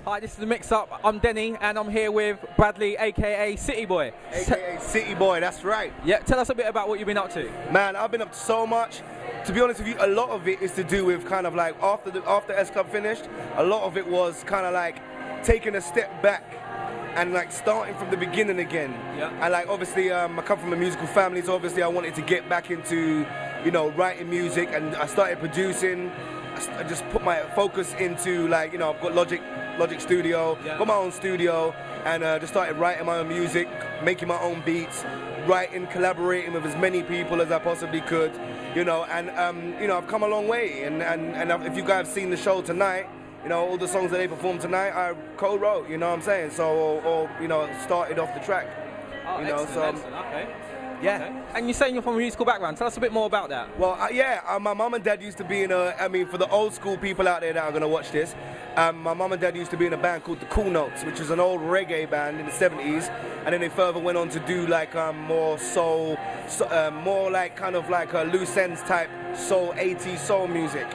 Hi, this is the Mix-Up. I'm Denny, and I'm here with Bradley, aka City Boy. AKA City Boy, that's right. Yeah, tell us a bit about what you've been up to. Man, I've been up to so much. To be honest with you, a lot of it is to do with kind of like after S Club finished, a lot of it was kind of like taking a step back and like starting from the beginning again. Yeah. And like obviously I come from a musical family, so obviously I wanted to get back into, you know, writing music, and I started producing. I just put my focus into, like, you know, I've got Logic Studio, got my own studio, and just started writing my own music, making my own beats, writing, collaborating with as many people as I possibly could, you know, and you know, I've come a long way, and if you guys have seen the show tonight, you know, all the songs that they performed tonight, I co-wrote, you know what I'm saying, so, or you know, started off the track, you know, so. Excellent, okay. Yeah. Okay. And you're saying you're from a musical background. Tell us a bit more about that. Well, my mum and dad used to be in a, I mean, for the old school people out there that are going to watch this, my mum and dad used to be in a band called the Cool Notes, which was an old reggae band in the 70s, and then they further went on to do like more soul, more like kind of like a loose ends type soul, 80s soul music.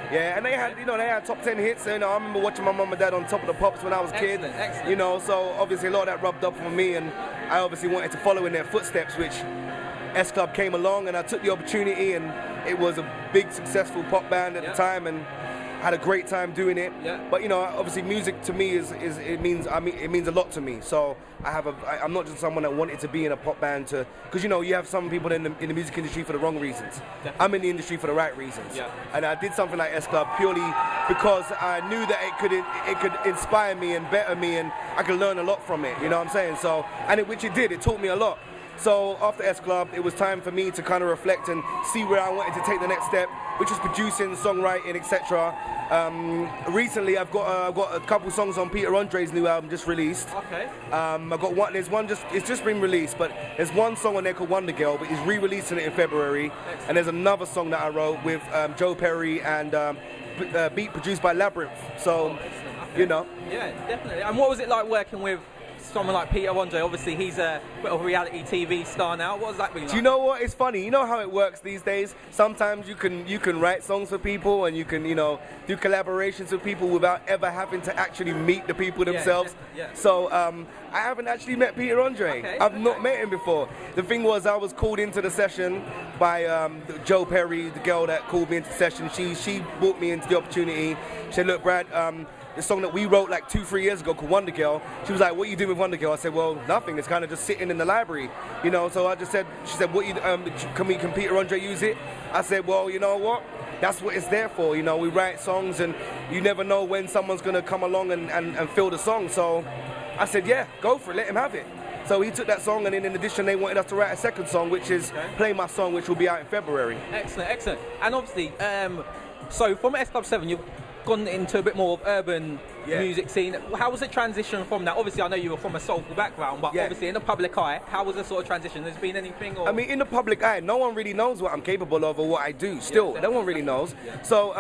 Yeah, and they had, you know, they had top 10 hits, and I remember watching my mum and dad on Top of the Pops when I was a kid. Excellent. You know, so obviously a lot of that rubbed up on me, and I obviously wanted to follow in their footsteps, which S Club came along, and I took the opportunity, and it was a big successful pop band at the time, and had a great time doing it. Yeah. But you know, obviously music to me it means a lot to me. So I'm not just someone that wanted to be in a pop band because you know, you have some people in the music industry for the wrong reasons. Definitely. I'm in the industry for the right reasons. Yeah. And I did something like S Club purely because I knew that it could inspire me and better me, and I could learn a lot from it. You know what I'm saying? So, which it did. It taught me a lot. So after S Club, it was time for me to kind of reflect and see where I wanted to take the next step, which was producing, songwriting, etc. Recently, I've got a couple songs on Peter Andre's new album just released. Okay. I've got one. There's one it's just been released, but there's one song on there called Wonder Girl, but he's re-releasing it in February. Excellent. And there's another song that I wrote with Joe Perry and beat produced by Labyrinth. So, okay. You know. Yeah, definitely. And what was it like working with someone like Peter Andre? Obviously, he's a bit of a reality TV star now. What has that been like? Do you know what? It's funny. You know how it works these days? Sometimes you can write songs for people, and you can, you know, do collaborations with people without ever having to actually meet the people themselves. Yeah. So I haven't actually met Peter Andre. Okay. I've not met him before. The thing was, I was called into the session by Joe Perry, the girl that called me into the session. She brought me into the opportunity. She said, "Look, Brad, the song that we wrote like 2-3 years ago called Wonder Girl." She was like, "What are you doing with Wonder Girl?" I said, "Well, nothing. It's kind of just sitting in the library, you know." So I just said, she said, can Peter Andre use it?" I said, "Well, you know what? That's what it's there for. You know, we write songs, and you never know when someone's gonna come along and fill the song." So I said, "Yeah, go for it. Let him have it." So he took that song, and then in addition, they wanted us to write a second song, which is Play My Song, which will be out in February. Excellent. And obviously, so from S Club 7, you've gone into a bit more of urban music scene. How was the transition from that? Obviously, I know you were from a soulful background, but obviously in the public eye, how was the sort of transition? Has there been anything? Or? I mean, in the public eye, no one really knows what I'm capable of or what I do. Still, no one really knows. Yeah. So,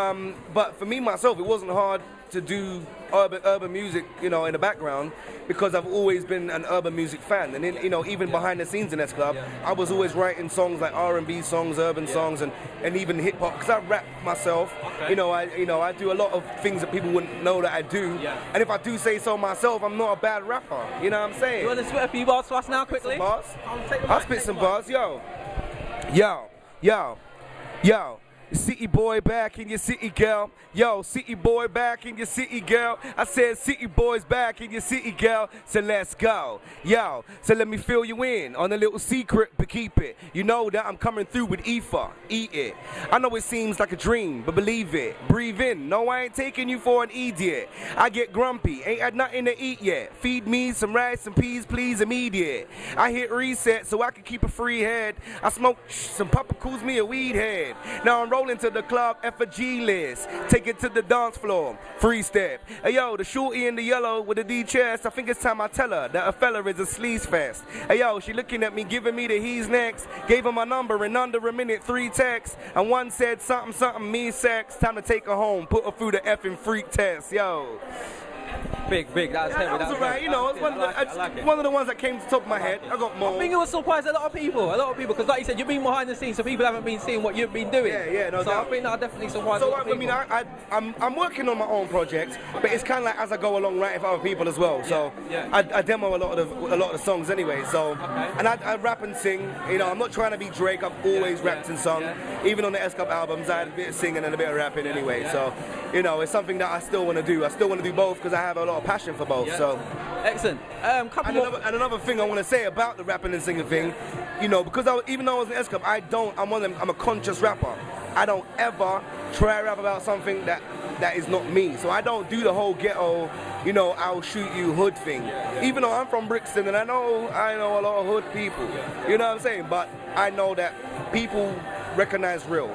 but for me myself, it wasn't hard to do urban music, you know, in the background, because I've always been an urban music fan, and you know, even behind the scenes in S Club, I was always writing songs like R&B songs, urban songs, and even hip hop, because I rap myself. Okay. You know, I do a lot of things that people wouldn't know that I do, and if I do say so myself, I'm not a bad rapper. You know what I'm saying? You want to spit a few bars for us now, quickly? I'll spit some bars, yo. City boy back in your city, girl. Yo, city boy back in your city, girl. I said city boys back in your city, girl. So let's go. Yo, so let me fill you in on a little secret, but keep it. You know that I'm coming through with ether. Eat it. I know it seems like a dream, but believe it. Breathe in. No, I ain't taking you for an idiot. I get grumpy. Ain't had nothing to eat yet. Feed me some rice and peas, please, immediate. I hit reset so I can keep a free head. I smoke some Papa calls me a weed head. Now I'm rolling to the club F-A-G list. Take it to the dance floor. Free step. Hey yo, the shorty in the yellow with the D chest. I think it's time I tell her that a fella is a sleaze fest. Hey yo, she looking at me, giving me the he's next. Gave her my number in under a minute, 3 texts. And one said something, me sex. Time to take her home. Put her through the effing freak test. Yo. Big. That's heavy. That was alright, you know. It's one of the ones that came to the top of my head. I got more. I think it was surprised a lot of people, because like you said, you've been behind the scenes, so people haven't been seeing what you've been doing. Yeah, no so doubt. I think that definitely surprised a lot of people. I mean, I'm working on my own project, but it's kind of like as I go along, writing for other people as well. So I demo a lot of the songs anyway. So and I rap and sing. You know, I'm not trying to be Drake. I've always rapped and sung. Even on the S Cup albums, I had a bit of singing and a bit of rapping anyway. So you know, it's something that I still want to do. I still want to do both because I have a lot of passion for both. So excellent. Another thing I want to say about the rapping and singing thing, you know, because even though I was in S Cup, I'm a conscious rapper. I don't ever try to rap about something that is not me. So I don't do the whole ghetto, you know, I'll shoot you hood thing. Even though I'm from Brixton and I know a lot of hood people. You know what I'm saying? But I know that people recognize real.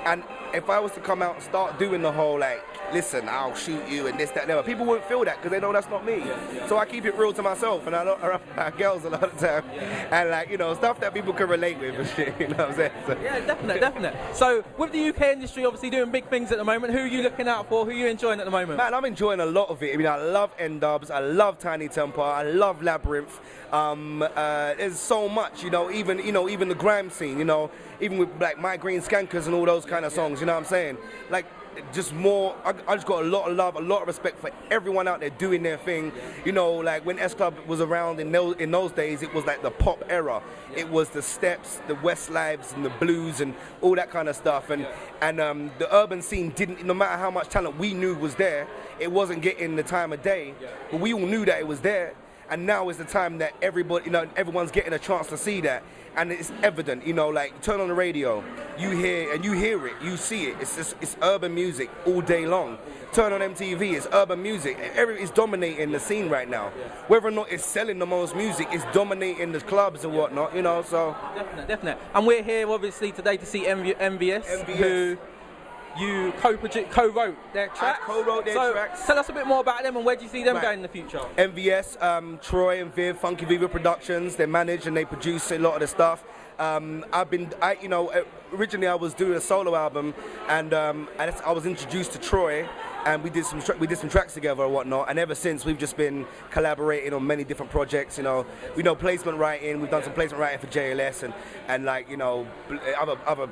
And if I was to come out and start doing the whole like, listen, I'll shoot you and this, that, and the other, people wouldn't feel that because they know that's not me. So I keep it real to myself, and I rap about girls a lot of the time, and like, you know, stuff that people can relate with and shit. You know what I'm saying? So. Yeah, definitely. So with the UK industry obviously doing big things at the moment, who are you looking out for? Who are you enjoying at the moment? Man, I'm enjoying a lot of it. I mean, I love N-Dubs, I love Tiny Temper, I love Labyrinth. There's so much, you know, even the grime scene, you know, even with like My Green Skankers and all those kind of songs. You know what I'm saying? Like. Just more, I just got a lot of love, a lot of respect for everyone out there doing their thing. You know, like when S Club was around in those days, it was like the pop era. It was the Steps, the Westlives, and the Blues, and all that kind of stuff. And the urban scene didn't, no matter how much talent we knew was there, it wasn't getting the time of day. But we all knew that it was there. And now is the time that everybody, you know, everyone's getting a chance to see that. And it's evident, you know, like turn on the radio, you hear it, you see it. It's urban music all day long. Turn on MTV, it's urban music. It's dominating the scene right now. Whether or not it's selling the most music, it's dominating the clubs and whatnot, you know. So definitely. And we're here obviously today to see MVS. Who you co-wrote their tracks. I co-wrote their tracks. Tell us a bit more about them and where do you see them going in the future? MVS, Troy and Viv, Funky Viva Productions. They manage and they produce a lot of the stuff. Originally I was doing a solo album, and I was introduced to Troy, and we did some tracks together or whatnot. And ever since we've just been collaborating on many different projects. You know, we know placement writing. We've done some placement writing for JLS and like, you know, other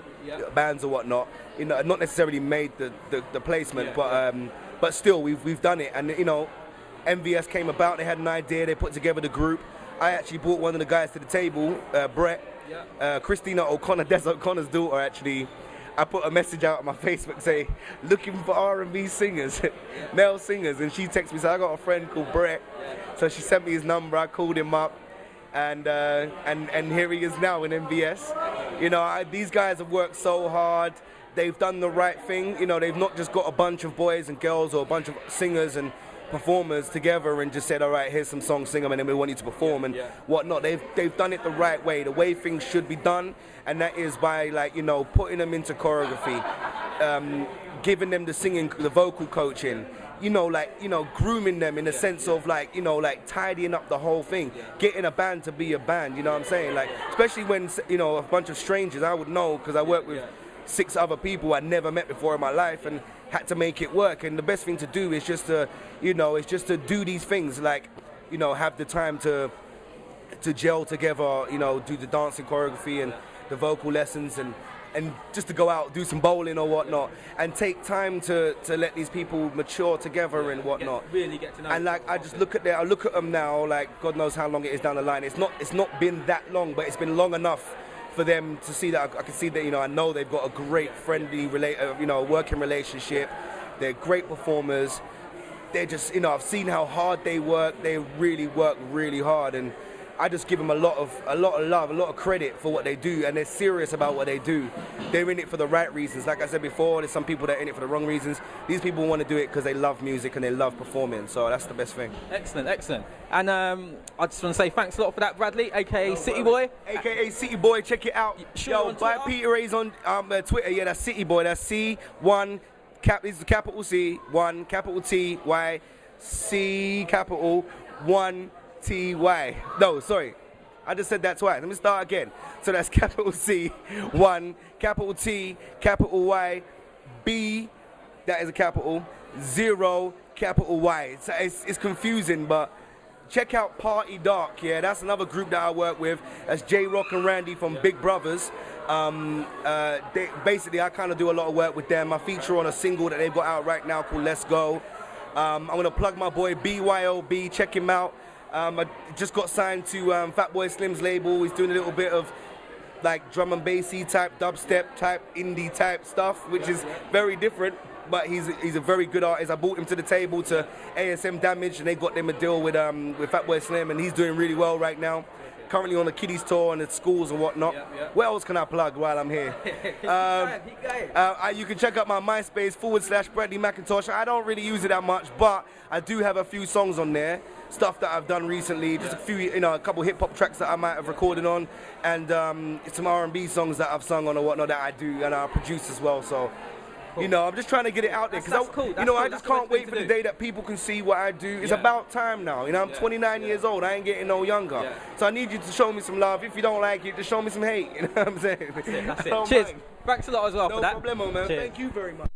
bands or whatnot. You know, not necessarily made the placement, but still we've done it. And you know, MVS came about. They had an idea. They put together the group. I actually brought one of the guys to the table, Brett. Christina O'Connor, Des O'Connor's daughter, actually. I put a message out on my Facebook saying, looking for R&B singers, male singers, and she texted me, said, I got a friend called Brett. So she sent me his number, I called him up, and here he is now in MVS. You know, these guys have worked so hard. They've done the right thing. You know, they've not just got a bunch of boys and girls or a bunch of singers and performers together and just said, all right, here's some songs, sing them, and then we want you to perform and whatnot. They've done it the right way, the way things should be done, and that is by, like, you know, putting them into choreography, giving them the singing, the vocal coaching, you know, like, you know, grooming them in the sense of, like, you know, like tidying up the whole thing, getting a band to be a band, you know what I'm saying? Like, especially when, you know, a bunch of strangers, I would know, because I work with 6 other people I'd never met before in my life, and had to make it work. And the best thing to do is just to, you know, do these things, like, you know, have the time to gel together, you know, do the dancing choreography and the vocal lessons, and just to go out, do some bowling or whatnot, and take time to let these people mature together and whatnot. Really get to know. And like, I look at them now, like, God knows how long it is down the line. It's not been that long, but it's been long enough for them to see that. I can see that, you know, I know they've got a great friendly, working relationship. They're great performers. They're just, you know, I've seen how hard they work. They really work really hard, and I just give them a lot of love, a lot of credit for what they do, and they're serious about what they do. They're in it for the right reasons. Like I said before, there's some people that are in it for the wrong reasons. These people want to do it because they love music and they love performing, so that's the best thing. Excellent. And I just want to say thanks a lot for that, Bradley, aka City Boy. AKA City Boy, check it out. Sure, by Peter A's on Twitter, yeah, that's City Boy, that's C1, this is capital C, 1, capital T, Y, C, capital 1, T-Y. No, sorry. I just said that twice. Let me start again. So that's capital C, 1, capital T, capital Y, B, that is a capital, 0, capital Y. It's confusing, but check out Party Dark. Yeah, that's another group that I work with. That's J-Rock and Randy from Big Brothers. Basically, I kind of do a lot of work with them. I feature on a single that they've got out right now called Let's Go. I'm going to plug my boy BYOB. Check him out. I just got signed to Fatboy Slim's label. He's doing a little bit of like drum and bassy type, dubstep type, indie type stuff, which is very different. But he's a very good artist. I brought him to the table to ASM Damage, and they got them a deal with Fatboy Slim, and he's doing really well right now. Currently on the kiddies tour and at schools and whatnot. What else can I plug while I'm here? You can check out my MySpace / Bradley McIntosh. I don't really use it that much, but I do have a few songs on there. Stuff that I've done recently, just a few, a couple hip-hop tracks that I might have recorded on, and some R&B songs that I've sung on or whatnot that I do and I produce as well. So. Cool. I'm just trying to get it out there because I just can't wait for the day that people can see what I do. It's about time now. I'm 29 years old. I ain't getting no younger. So I need you to show me some love. If you don't like it, just show me some hate. You know what I'm saying? That's it. Cheers. Thanks a lot as well for that. No problemo, man. Cheers. Thank you very much.